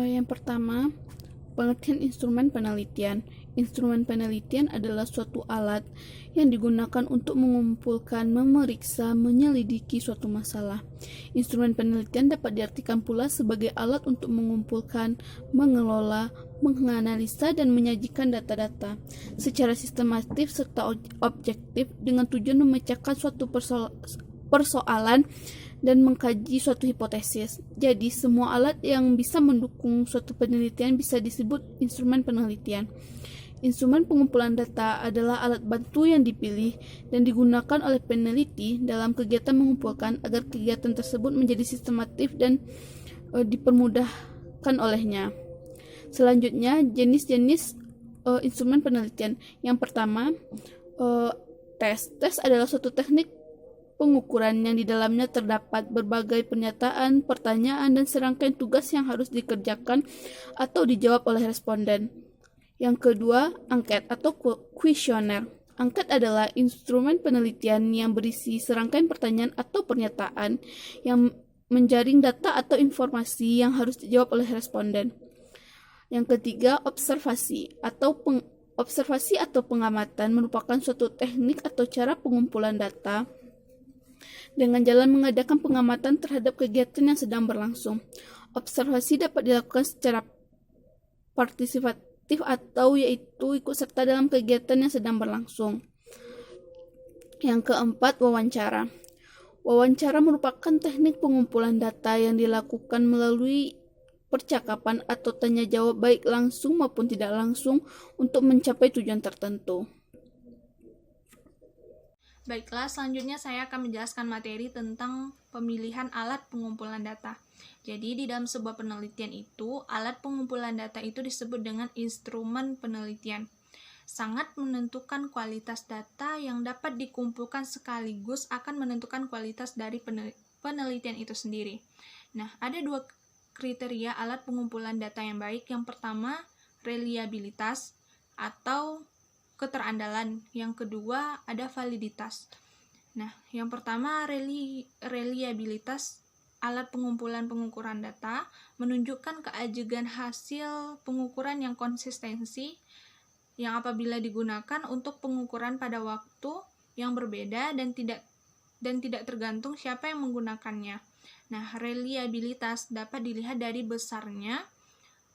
Yang pertama, pengertian instrumen penelitian. Instrumen penelitian adalah suatu alat yang digunakan untuk mengumpulkan, memeriksa, menyelidiki suatu masalah. Instrumen penelitian dapat diartikan pula sebagai alat untuk mengumpulkan, mengelola, menganalisa, dan menyajikan data-data secara sistematis serta objektif dengan tujuan memecahkan suatu persoalan dan mengkaji suatu hipotesis. Jadi, semua alat yang bisa mendukung suatu penelitian bisa disebut instrumen penelitian. Instrumen pengumpulan data adalah alat bantu yang dipilih dan digunakan oleh peneliti dalam kegiatan mengumpulkan agar kegiatan tersebut menjadi sistematis dan dipermudahkan olehnya. Selanjutnya, jenis-jenis instrumen penelitian. Yang pertama, tes. Tes adalah suatu teknik pengukuran yang di dalamnya terdapat berbagai pernyataan, pertanyaan, dan serangkaian tugas yang harus dikerjakan atau dijawab oleh responden. Yang kedua, angket atau kuesioner. Angket adalah instrumen penelitian yang berisi serangkaian pertanyaan atau pernyataan yang menjaring data atau informasi yang harus dijawab oleh responden. Yang ketiga, observasi atau pengamatan merupakan suatu teknik atau cara pengumpulan data dengan jalan mengadakan pengamatan terhadap kegiatan yang sedang berlangsung. Observasi dapat dilakukan secara partisipatif atau yaitu ikut serta dalam kegiatan yang sedang berlangsung. Yang keempat, wawancara. Wawancara merupakan teknik pengumpulan data yang dilakukan melalui percakapan atau tanya jawab baik langsung maupun tidak langsung untuk mencapai tujuan tertentu. Baiklah, selanjutnya saya akan menjelaskan materi tentang pemilihan alat pengumpulan data. Jadi, di dalam sebuah penelitian itu, alat pengumpulan data itu disebut dengan instrumen penelitian. Sangat menentukan kualitas data yang dapat dikumpulkan sekaligus akan menentukan kualitas dari penelitian itu sendiri. Nah, ada dua kriteria alat pengumpulan data yang baik. Yang pertama, reliabilitas atau keterandalan. Yang kedua, ada validitas. Nah, yang pertama, reliabilitas alat pengukuran data menunjukkan keajegan hasil pengukuran yang konsistensi yang apabila digunakan untuk pengukuran pada waktu yang berbeda dan tidak tergantung siapa yang menggunakannya. Nah, reliabilitas dapat dilihat dari besarnya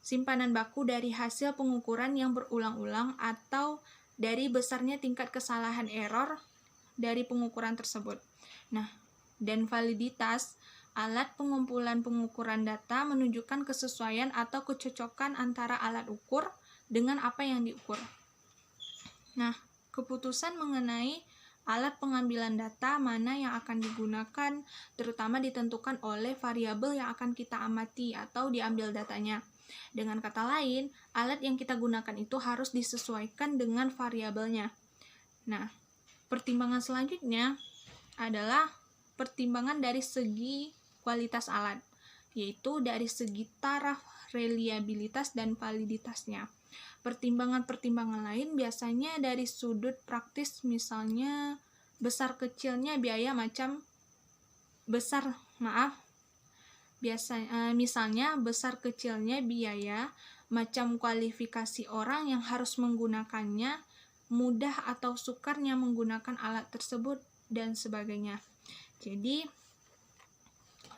simpanan baku dari hasil pengukuran yang berulang-ulang atau dari besarnya tingkat kesalahan error dari pengukuran tersebut. Nah, dan validitas alat pengukuran data menunjukkan kesesuaian atau kecocokan antara alat ukur dengan apa yang diukur. Nah, keputusan mengenai alat pengambilan data mana yang akan digunakan terutama ditentukan oleh variabel yang akan kita amati atau diambil datanya. Dengan kata lain, alat yang kita gunakan itu harus disesuaikan dengan variabelnya. Nah, pertimbangan selanjutnya adalah pertimbangan dari segi kualitas alat, yaitu dari segi taraf reliabilitas dan validitasnya. Pertimbangan-pertimbangan lain biasanya dari sudut praktis, misalnya besar kecilnya biaya misalnya besar kecilnya biaya, macam kualifikasi orang yang harus menggunakannya, mudah atau sukarnya menggunakan alat tersebut, dan sebagainya.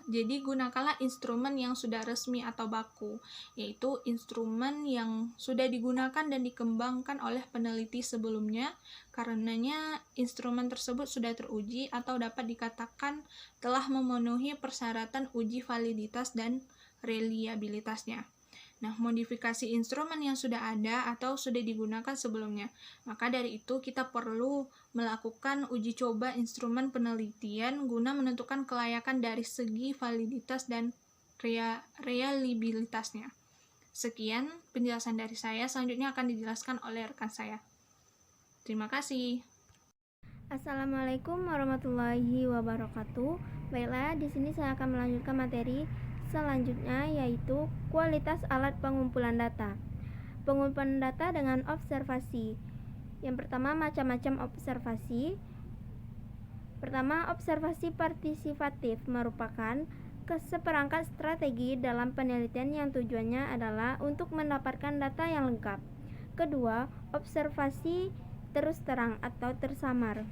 Jadi gunakanlah instrumen yang sudah resmi atau baku, yaitu instrumen yang sudah digunakan dan dikembangkan oleh peneliti sebelumnya, karenanya instrumen tersebut sudah teruji atau dapat dikatakan telah memenuhi persyaratan uji validitas dan reliabilitasnya. Nah, modifikasi instrumen yang sudah ada atau sudah digunakan sebelumnya. Maka dari itu kita perlu melakukan uji coba instrumen penelitian guna menentukan kelayakan dari segi validitas dan reliabilitasnya. Sekian penjelasan dari saya, selanjutnya akan dijelaskan oleh rekan saya. Terima kasih. Assalamualaikum warahmatullahi wabarakatuh. Baiklah, di sini saya akan melanjutkan materi selanjutnya, yaitu kualitas alat pengumpulan data. Pengumpulan data dengan observasi. Yang pertama, macam-macam observasi. Pertama, observasi partisipatif merupakan seperangkat strategi dalam penelitian yang tujuannya adalah untuk mendapatkan data yang lengkap. Kedua, observasi terus terang atau tersamar.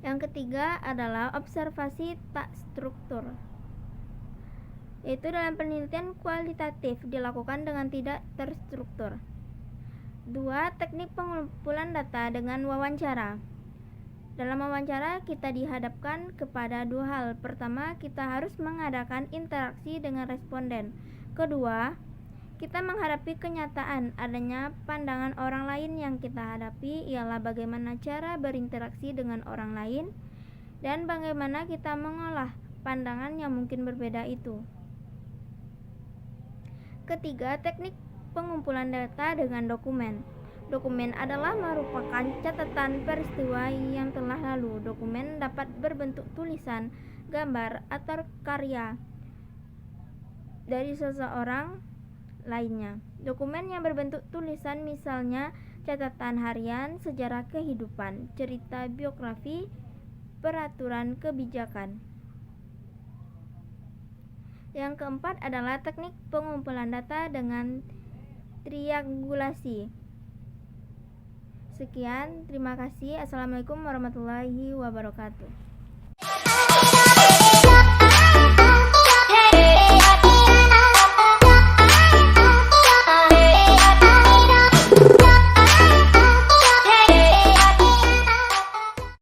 Yang ketiga adalah observasi tak struktur, yaitu dalam penelitian kualitatif dilakukan dengan tidak terstruktur. Dua, teknik pengumpulan data dengan wawancara. Dalam wawancara, kita dihadapkan kepada dua hal. Pertama, kita harus mengadakan interaksi dengan responden. Kedua, kita menghadapi kenyataan adanya pandangan orang lain. Yang kita hadapi ialah bagaimana cara berinteraksi dengan orang lain dan bagaimana kita mengolah pandangan yang mungkin berbeda itu. Ketiga, teknik pengumpulan data dengan dokumen. Dokumen adalah merupakan catatan peristiwa yang telah lalu. Dokumen dapat berbentuk tulisan, gambar, atau karya dari seseorang lainnya. Dokumen yang berbentuk tulisan misalnya catatan harian, sejarah kehidupan, cerita biografi, peraturan kebijakan. Yang keempat adalah teknik pengumpulan data dengan triangulasi. Sekian, terima kasih. Assalamualaikum warahmatullahi wabarakatuh.